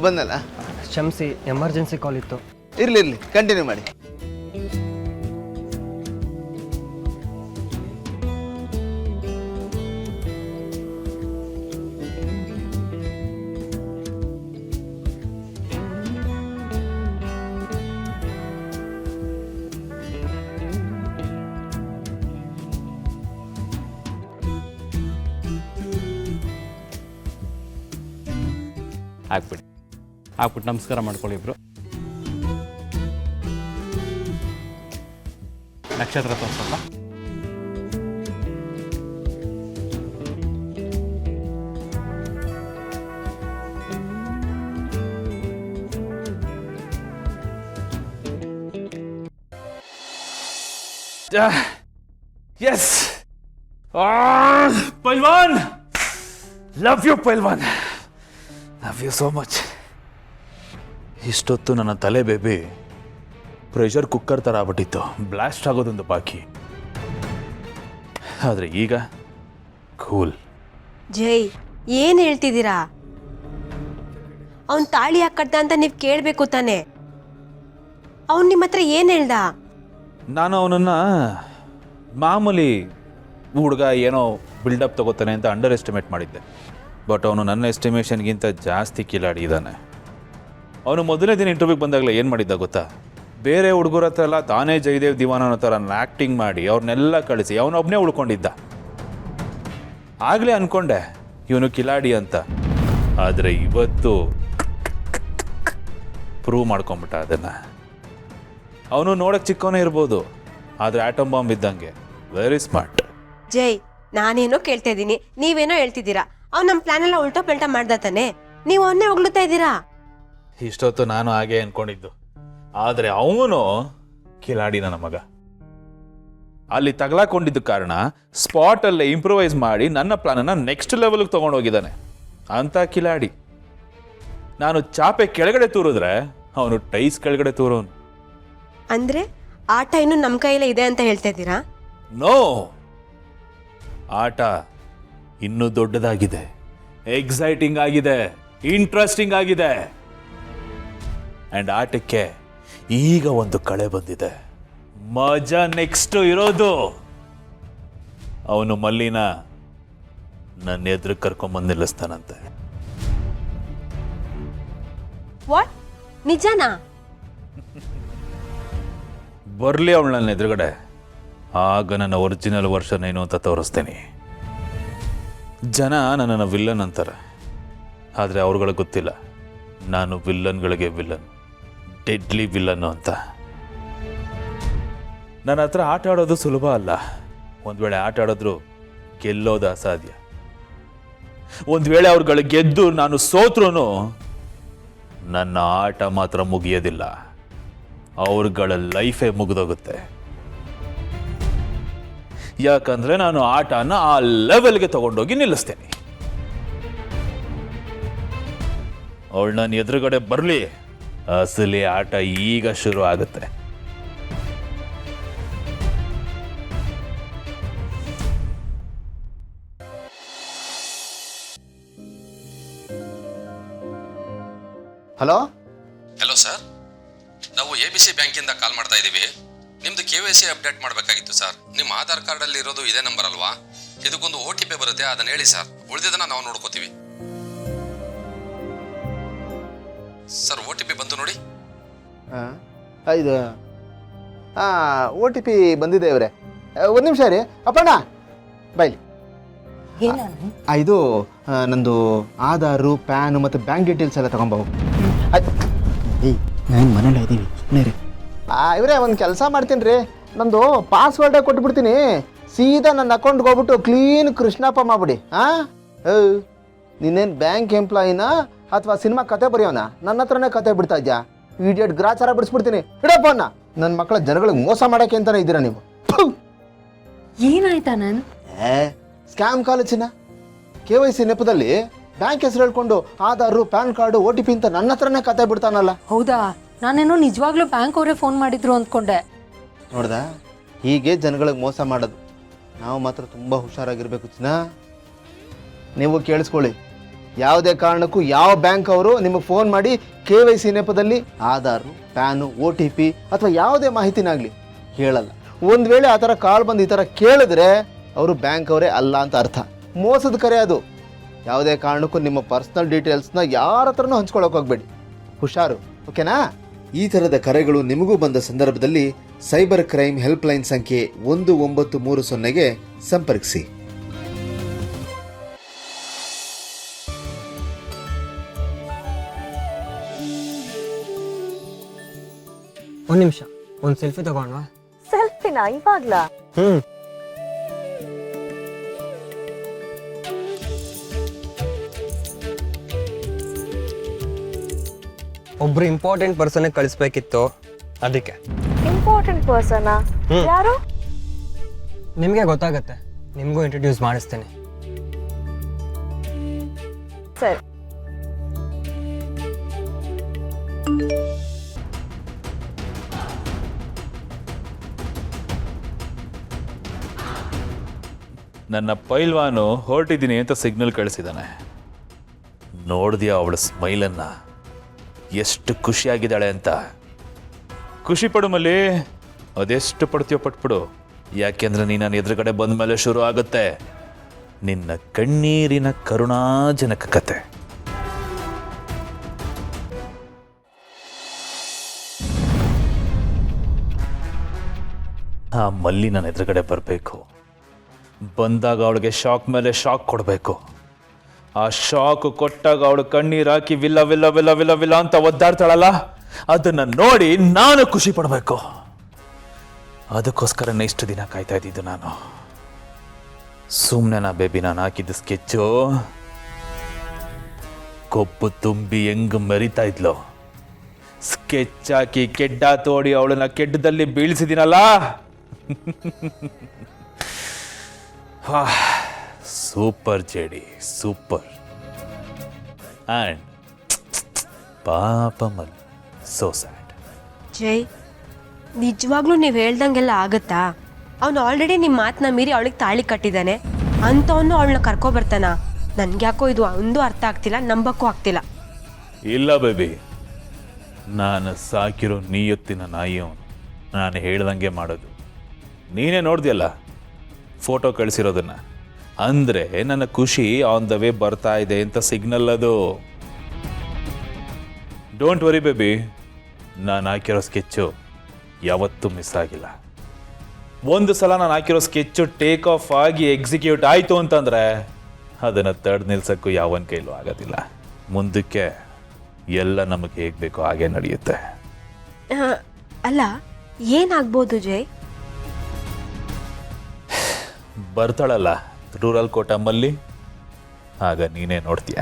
ಬಂದಲ್ಲ. ಕ್ಷಮಿಸಿ, emergency call ಇತ್ತು. ಇರಲಿ ಕಂಟಿನ್ಯೂ ಮಾಡಿ. ಹಾಕ್ಬಿಟ್ಟು ನಮಸ್ಕಾರ ಮಾಡ್ಕೊಳ್ಳಿ ಇಬ್ರು. ನಕ್ಷತ್ರ ತೋರಿಸಲ್ಲ. Yes Pailwaan, love you Pailwaan, love you so much. ಇಷ್ಟೊತ್ತು ನನ್ನ ತಲೆ ಬೇಬಿ ಪ್ರೆಷರ್ ಕುಕ್ಕರ್ ಥರ ಆಗ್ಬಿಟ್ಟಿತ್ತು, ಬ್ಲಾಸ್ಟ್ ಆಗೋದೊಂದು ಬಾಕಿ. ಆದರೆ ಈಗ ಕೂಲ್. ಜೈ, ಏನು ಹೇಳ್ತಿದ್ದೀರಾ? ಅವನ್ ತಾಳಿ ಹಾಕಡ್ದ ಅಂತ ನೀವು ಕೇಳಬೇಕು ತಾನೆ. ಅವನು ನಿಮ್ಮ ಹತ್ರ ಏನು ಹೇಳ್ದ? ನಾನು ಅವನನ್ನು ಮಾಮೂಲಿ ಹುಡುಗ ಏನೋ ಬಿಲ್ಡಪ್ ತಗೋತಾನೆ ಅಂತ ಅಂಡರ್ ಎಸ್ಟಿಮೇಟ್ ಮಾಡಿದ್ದೆ. ಬಟ್ ಅವನು ನನ್ನ ಎಸ್ಟಿಮೇಷನ್ಗಿಂತ ಜಾಸ್ತಿ ಕಿಲಾಡಿ ಇದ್ದಾನೆ. ಅವನು ಮೊದಲನೇ ದಿನ ಇಂಟರ್ವ್ಯೂಗೆ ಬಂದಾಗಲೇ ಏನು ಮಾಡಿದ್ದ ಗೊತ್ತಾ? ಬೇರೆ ಹುಡುಗರ ಹತ್ರ ಎಲ್ಲ ತಾನೇ ಜಯದೇವ್ ದಿವಾನ ಅನ್ನೋ ಥರ ಆ್ಯಕ್ಟಿಂಗ್ ಮಾಡಿ ಅವ್ರನ್ನೆಲ್ಲ ಕಳಿಸಿ ಅವನೊಬ್ಬನೇ ಉಳ್ಕೊಂಡಿದ್ದ. ಆಗಲೇ ಅಂದ್ಕೊಂಡೆ ಇವನು ಕಿಲಾಡಿ ಅಂತ. ಆದರೆ ಇವತ್ತು ಪ್ರೂವ್ ಮಾಡ್ಕೊಂಬಿಟ್ಟ ಅದನ್ನು. ಅವನು ನೋಡೋಕ್ಕೆ ಚಿಕ್ಕವನೇ ಇರ್ಬೋದು, ಆದರೆ ಆಟಮ್ ಬಾಂಬ್ ಇದ್ದಂಗೆ ವೆರಿ ಸ್ಮಾರ್ಟ್. ಜೈ, ನಾನೇನೋ ಕೇಳ್ತಾ ಇದ್ದೀನಿ, ನೀವೇನೋ ಹೇಳ್ತಿದ್ದೀರಾ. ಅವ್ನು ನಮ್ಮ ಪ್ಲಾನ್ ಎಲ್ಲ ಉಲ್ಟಾ ಪಲ್ಟಾ ಮಾಡ್ದ ತಾನೆ, ನೀವು ಅವನ್ನೇ ಹೊಗಳುತ್ತಾ ಇದ್ದೀರಾ. ಇಷ್ಟೊತ್ತು ನಾನು ಹಾಗೆ ಅನ್ಕೊಂಡಿದ್ದು, ಆದರೆ ಅವನು ಕಿಲಾಡಿ ನನ್ನ ಮಗ. ಅಲ್ಲಿ ತಗಲಾಕೊಂಡಿದ್ದ ಕಾರಣ ಸ್ಪಾಟಲ್ಲೇ ಇಂಪ್ರೂವೈಸ್ ಮಾಡಿ ನನ್ನ ಪ್ಲಾನನ್ನು ನೆಕ್ಸ್ಟ್ ಲೆವೆಲ್ಗೆ ತೊಗೊಂಡೋಗಿದ್ದಾನೆ ಅಂತ ಕಿಲಾಡಿ. ನಾನು ಚಾಪೆ ಕೆಳಗಡೆ ತೂರಿದ್ರೆ ಅವನು ಟೈಸ್ ಕೆಳಗಡೆ ತೂರೋನು. ಅಂದ್ರೆ ಆಟ ಇನ್ನು ನಮ್ಮ ಕೈಯಲ್ಲೇ ಇದೆ ಅಂತ ಹೇಳ್ತಾ ಇದ್ದೀರಾ? ನೋ, ಆಟ ಇನ್ನೂ ದೊಡ್ಡದಾಗಿದೆ, ಎಕ್ಸೈಟಿಂಗ್ ಆಗಿದೆ, ಇಂಟ್ರೆಸ್ಟಿಂಗ್ ಆಗಿದೆ. ಆ್ಯಂಡ್ ಆಟಕ್ಕೆ ಈಗ ಒಂದು ಕಳೆ ಬಂದಿದೆ. ಮಜಾ ನೆಕ್ಸ್ಟ್ ಇರೋದು ಅವನು ಮಲ್ಲಿನ ನನ್ನ ಎದುರು ಕರ್ಕೊಂಬಂದು ನಿಲ್ಲಿಸ್ತಾನಂತೆ. ವಾಟ್? ನಿಜನಾ? ಬರಲಿ ಅವಳು ನನ್ನ ಎದುರುಗಡೆ, ಆಗ ನನ್ನ ಒರಿಜಿನಲ್ ವರ್ಷನ್ ಏನು ಅಂತ ತೋರಿಸ್ತೇನೆ. ಜನ ನನ್ನನ್ನು ವಿಲ್ಲನ್ ಅಂತಾರೆ, ಆದರೆ ಅವ್ರುಗಳಿಗೆ ಗೊತ್ತಿಲ್ಲ ನಾನು ವಿಲ್ಲನ್ಗಳಿಗೆ ವಿಲ್ಲನ್, ಡೆಡ್ಲಿ ವಿಲ್ಲನ್ನು ಅಂತ. ನನ್ನ ಹತ್ರ ಆಟ ಆಡೋದು ಸುಲಭ ಅಲ್ಲ. ಒಂದು ವೇಳೆ ಆಟ ಆಡಿದ್ರು ಗೆಲ್ಲೋದು ಅಸಾಧ್ಯ. ಒಂದು ವೇಳೆ ಅವ್ರುಗಳು ಗೆದ್ದು ನಾನು ಸೋತ್ರೂ ನನ್ನ ಆಟ ಮಾತ್ರ ಮುಗಿಯೋದಿಲ್ಲ, ಅವ್ರುಗಳ ಲೈಫೇ ಮುಗಿದೋಗುತ್ತೆ. ಯಾಕಂದ್ರೆ ನಾನು ಆಟನ ಆ ಲೆವೆಲ್ಗೆ ತಗೊಂಡೋಗಿ ನಿಲ್ಲಿಸ್ತೇನೆ. ಅವಳು ನನ್ನ ಎದುರುಗಡೆ ಬರಲಿ, ಅಸಲಿ ಆಟ ಈಗ ಶುರು ಆಗುತ್ತೆ. ಹಲೋ ಹಲೋ ಸರ್, ನಾವು ABC ಬ್ಯಾಂಕಿಂದ ಕಾಲ್ ಮಾಡ್ತಾ ಇದ್ದೀವಿ. ನಿಮ್ಮದು KYC ಅಪ್ಡೇಟ್ ಮಾಡಬೇಕಾಗಿತ್ತು ಸರ್. ನಿಮ್ಮ ಆಧಾರ್ ಕಾರ್ಡಲ್ಲಿ ಇರೋದು ಇದೇ ನಂಬರ್ ಅಲ್ವಾ? ಇದಕ್ಕೊಂದು OTP ಬರುತ್ತೆ, ಅದನ್ನು ಹೇಳಿ ಸರ್. ಉಳಿದಿದ್ದನ್ನು ನಾವು ನೋಡ್ಕೋತೀವಿ ಸರ್. OTP ಬಂತು ನೋಡಿ. ಇದು OTP ಬಂದಿದೆ ಇವರೇ. ಒಂದು ನಿಮಿಷ ರೀ ಅಪ್ಪಣ್ಣ, ಬೈಲಿ. ಇದು ನಂದು ಆಧಾರು, ಪ್ಯಾನು ಮತ್ತು ಬ್ಯಾಂಕ್ ಡೀಟೇಲ್ಸ್ ಎಲ್ಲ ತಗೊಂಬೋವು. ನಾನು ಮನೇಲಿ ಇದ್ದೀವಿ, ಸುಮ್ಮನೆ ರೀ. ಇವರೇ ಒಂದು ಕೆಲಸ ಮಾಡ್ತೀನಿ ರೀ, ನಂದು ಪಾಸ್ವರ್ಡೇ ಕೊಟ್ಬಿಡ್ತೀನಿ, ಸೀದಾ ನನ್ನ ಅಕೌಂಟ್ಗೆ ಹೋಗ್ಬಿಟ್ಟು ಕ್ಲೀನ್ ಕೃಷ್ಣಪ್ಪ ಮಾಡ್ಬಿಡಿ. ನೀನೇನು ಬ್ಯಾಂಕ್ ಎಂಪ್ಲಾಯಿನ ಅಥವಾ ಸಿನಿಮಾ ಕತೆ ಬರೆಯೋನ? ನನ್ನ ಹತ್ರನೇ ಕತೆ ಬಿಡ್ತಾ ಇದ್ಯಾ? ಇಡಿಯಟ್ ಗ್ರಾಚಾರ ಬಿಡಿಸ್ಬಿಡ್ತೀನಿ. ಇಡಪ್ಪ ಅನ್ನ, ನನ್ನ ಮಕ್ಕಳ ಜನಗಳಿಗೆ ಮೋಸ ಮಾಡೋಕ್ಕೆ ಅಂತಾನೆ ಇದ್ದೀರಾ ನೀವು. ಏನಾಯ್ತಾ? ನಾನು ಸ್ಕ್ಯಾಮ್ ಕಾಲೇಜಿನ KYC ನೆಪದಲ್ಲಿ ಬ್ಯಾಂಕ್ ಹೆಸರು ಹೇಳ್ಕೊಂಡು ಆಧಾರು, ಪ್ಯಾನ್ ಕಾರ್ಡು, OTP ಅಂತ ನನ್ನ ಹತ್ರನೇ ಕತೆ ಬಿಡ್ತಾನಲ್ಲ. ಹೌದಾ? ನಾನೇನೋ ನಿಜವಾಗ್ಲೂ ಬ್ಯಾಂಕ್ ಅವರೇ ಫೋನ್ ಮಾಡಿದ್ರು ಅಂದ್ಕೊಂಡೆ. ನೋಡ್ದ, ಹೀಗೆ ಜನಗಳಿಗೆ ಮೋಸ ಮಾಡೋದು. ನಾವು ಮಾತ್ರ ತುಂಬ ಹುಷಾರಾಗಿರ್ಬೇಕು ಚಿನ್ನ. ನೀವು ಕೇಳಿಸ್ಕೊಳ್ಳಿ, ಯಾವುದೇ ಕಾರಣಕ್ಕೂ ಯಾವ ಬ್ಯಾಂಕ್ ಅವರು ನಿಮಗೆ ಫೋನ್ ಮಾಡಿ KYC ನೆಪದಲ್ಲಿ ಆಧಾರು, ಪ್ಯಾನು, OTP ಅಥವಾ ಯಾವುದೇ ಮಾಹಿತಿನಾಗಲಿ ಕೇಳಲ್ಲ. ಒಂದು ವೇಳೆ ಆ ಥರ ಕಾಲ್ ಬಂದು ಈ ಥರ ಕೇಳಿದ್ರೆ ಅವರು ಬ್ಯಾಂಕ್ ಅವರೇ ಅಲ್ಲ ಅಂತ ಅರ್ಥ. ಮೋಸದ ಕರೆ ಅದು. ಯಾವುದೇ ಕಾರಣಕ್ಕೂ ನಿಮ್ಮ ಪರ್ಸ್ನಲ್ ಡೀಟೇಲ್ಸ್ನ ಯಾರ ಹತ್ರನೂ ಹಂಚ್ಕೊಳ್ಳೋಕೆ ಹೋಗಬೇಡಿ. ಹುಷಾರು, ಓಕೆನಾ? ಈ ಥರದ ಕರೆಗಳು ನಿಮಗೂ ಬಂದ ಸಂದರ್ಭದಲ್ಲಿ ಸೈಬರ್ ಕ್ರೈಮ್ ಹೆಲ್ಪ್ಲೈನ್ ಸಂಖ್ಯೆ 1930ಗೆ ಸಂಪರ್ಕಿಸಿ. ಒಂದು ನಿಮಿಷ, ಒಂದು ಸೆಲ್ಫಿ ತಗೊಂಡ್ವಾ? ಸೆಲ್ಫಿನ ಇವಾಗ್ಲಾ? ಒಬ್ರು ಇಂಪಾರ್ಟೆಂಟ್ ಪರ್ಸನ್ ಕಳಿಸ್ಬೇಕಿತ್ತು, ಅದಕ್ಕೆ. Important person? ಯಾರು? ನಿಮಗೆ ಗೊತ್ತಾಗತ್ತೆ, ನಿಮಗೂ ಇಂಟ್ರೊಡ್ಯೂಸ್ ಮಾಡಿಸ್ತೇನೆ. ಸರಿ. ನನ್ನ ಪೈಲ್ವಾನು ಹೊರಟಿದ್ದೀನಿ ಅಂತ ಸಿಗ್ನಲ್ ಕಳಿಸಿದ್ದಾನೆ. ನೋಡಿದ್ಯಾ ಅವಳ ಸ್ಮೈಲನ್ನು? ಎಷ್ಟು ಖುಷಿಯಾಗಿದ್ದಾಳೆ ಅಂತ. ಖುಷಿ ಪಡು ಮಲ್ಲಿ, ಅದೆಷ್ಟು ಪಡ್ತೀಯೋ ಪಟ್ಬಿಡು. ಯಾಕೆಂದ್ರೆ ನೀನು ನನ್ನ ಎದುರುಗಡೆ ಬಂದ ಮೇಲೆ ಶುರು ಆಗುತ್ತೆ ನಿನ್ನ ಕಣ್ಣೀರಿನ ಕರುಣಾಜನಕ ಕತೆ. ಆ ಮಲ್ಲಿ ನನ್ನ ಎದುರುಗಡೆ ಬರಬೇಕು. ಬಂದಾಗ ಅವಳಿಗೆ ಶಾಕ್ ಮೇಲೆ ಶಾಕ್ ಕೊಡಬೇಕು. ಆ ಶಾಕ್ ಕೊಟ್ಟಾಗ ಅವಳು ಕಣ್ಣೀರು ಹಾಕಿ ವಿಲ್ಲ ವಿಲ್ಲ ವಿಲ್ಲ ವಿಲ್ಲ ವಿಲ್ಲ ಅಂತ ಒದ್ದಾಡ್ತಾಳಲ್ಲ, ಅದನ್ನ ನೋಡಿ ನಾನು ಖುಷಿ ಪಡಬೇಕು. ಅದಕ್ಕೋಸ್ಕರ ಇಷ್ಟು ದಿನ ಕಾಯ್ತಾ ಇದ್ದಿದ್ದು ನಾನು. ಸುಮ್ಮನೆ ಬೇಬಿ ನಾನು ಹಾಕಿದ್ದು ಸ್ಕೆಚ್ಚು ಕೊಬ್ಬು ತುಂಬಿ ಹೆಂಗ್ ಮೆರಿತಾ ಇದ್ಲು. ಸ್ಕೆಚ್ ಹಾಕಿ ಕೆಡ್ಡ ತೋಡಿ ಅವಳನ್ನ ಕೆಡ್ಡದಲ್ಲಿ ಬೀಳಿಸಿದಿನಲ್ಲ. ಸೂಪರ್ ಜೇಡಿ, ಸೂಪರ್. ಆ್ಯಂಡ್ ಪಾಪ ಮಲ್ಲಿ, ಸೋ ಸ್ಯಾಡ್. ಜೈ, ನಿಜವಾಗ್ಲೂ ನೀವು ಹೇಳ್ದಂಗೆಲ್ಲ ಆಗತ್ತಾ? ಅವನು ಆಲ್ರೆಡಿ ನಿಮ್ಮ ಮಾತನ್ನ ಮೀರಿ ಅವಳಿಗೆ ತಾಳಿ ಕಟ್ಟಿದ್ದಾನೆ. ಅಂಥವನು ಅವಳನ್ನ ಕರ್ಕೊಬರ್ತಾನ? ನನ್ಗ್ಯಾಕೋ ಇದು ಒಂದು ಅರ್ಥ ಆಗ್ತಿಲ್ಲ, ನಂಬಕ್ಕೂ ಆಗ್ತಿಲ್ಲ. ಇಲ್ಲ ಬೇಬಿ, ನಾನು ಸಾಕಿರೋ ನಿಯತ್ತಿನ ನಾಯಿಯವನು. ನಾನು ಹೇಳ್ದಂಗೆ ಮಾಡೋದು. ನೀನೇ ನೋಡ್ದಿಯಲ್ಲ ಫೋಟೋ ಕಳಿಸಿರೋದನ್ನ. ಅಂದರೆ ನನ್ನ ಖುಷಿ ಆನ್ ದ ವೇ ಬರ್ತಾ ಇದೆ ಅಂತ ಸಿಗ್ನಲ್ ಅದು. ಡೋಂಟ್ ವರಿ ಬೇಬಿ, ನಾನು ಹಾಕಿರೋ ಸ್ಕೆಚ್ಚು ಯಾವತ್ತೂ ಮಿಸ್ ಆಗಿಲ್ಲ. ಒಂದು ಸಲ ನಾನು ಹಾಕಿರೋ ಸ್ಕೆಚ್ಚು ಟೇಕ್ ಆಫ್ ಆಗಿ ಎಕ್ಸಿಕ್ಯೂಟ್ ಆಯಿತು ಅಂತಂದರೆ ಅದನ್ನು ತಡೆದು ನಿಲ್ಸೋಕ್ಕೂ ಯಾವನ ಕೈಲೂ ಆಗೋದಿಲ್ಲ. ಮುಂದಕ್ಕೆ ಎಲ್ಲ ನಮಗೆ ಹೇಗೆ ಬೇಕೋ ಹಾಗೆ ನಡೆಯುತ್ತೆ. ಅಲ್ಲ, ಏನಾಗ್ಬೋದು ಜೈ? ಬರ್ತಾಳಲ್ಲ ರೂರಲ್ ಕೋಟ ಮಲ್ಲಿ, ಆಗ ನೀನೇ ನೋಡ್ತೀಯ.